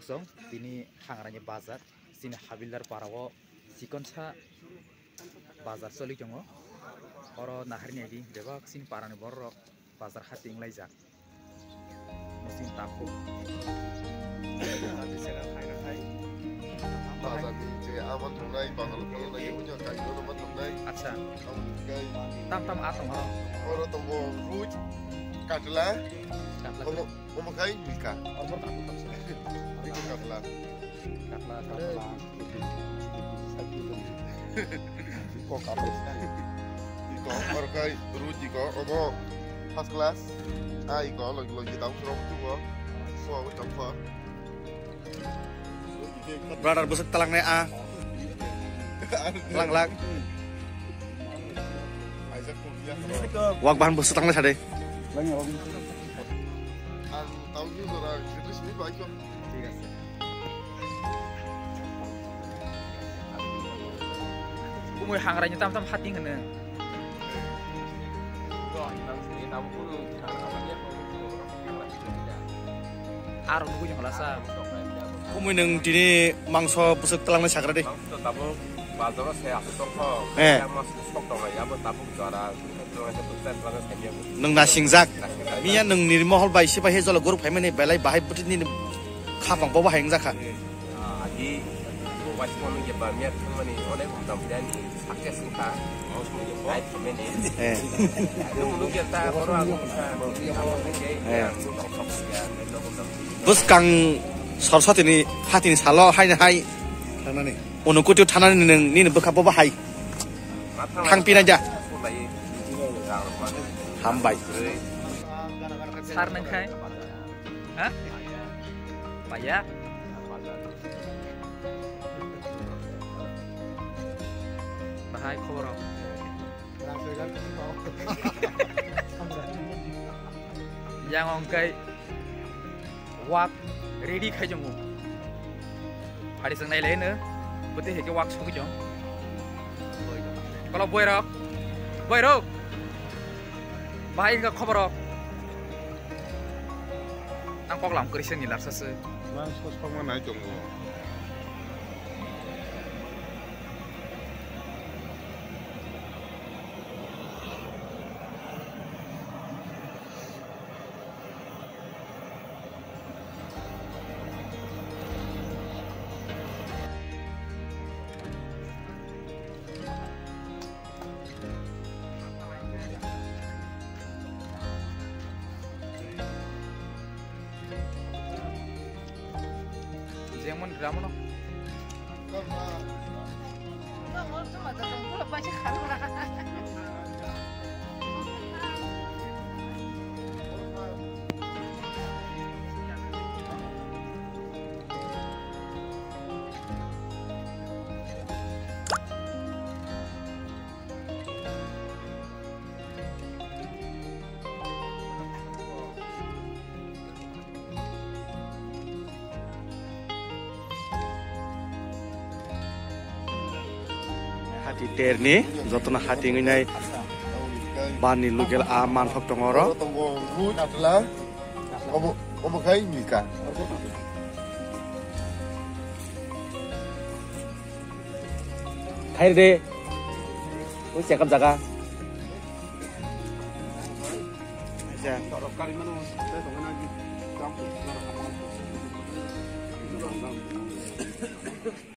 song bini hangrani bazar sini habildar parawo sikonsa bazar soli jongo oro naharni adi bebak sini parani borok bazar hati inglaisak musim tapu bazar kunci aman tunai bakal kalau lagi punya kayu nomor tunai acha kayu tam atong ho oro tunggu ruj kadla Oma kayu mika orbo tapu tam itu kadla kok kapes iko oro kayu ruj iko omo first class iko lagi tahu serong tu ko so tahu Brother busuk telang ne a. Lang. Wak bahan busuk telang ne sade. tahu ni orang British ni baik kok. ঠিক আছে Kumoy hangrani tam hati ngene Aro nugu jong lasa Kumuy nang dini mangso busuk telang ne sakra de. Nang nasingjak. Miya nang nirmohol bai sipa he jolo guru phaimane belai bahai putin ni khapang bo bahai ngjakha. Bus kang Saraswati ni hati ni salo hai na hai. Tanani. Unuku tu tanani nang ni bekap bo bahai. Thang pin aja. Hambai. Sar nang khai ha Paya Bahai khobor Yang ongkai wak ready khai jongu Hari sang nai le ne bete heke wak song jong Kalau boy rok Bahai ka khobor rok Nang poklam krisen ni larsase Mas kos mana jongo. Yang mon drama no Hati terni jotona hati ngai bani lugel a man phok tongoro. Tunggu ruj adalah Oma kayu mika. Hai de. Oi siakap jaga. Aja.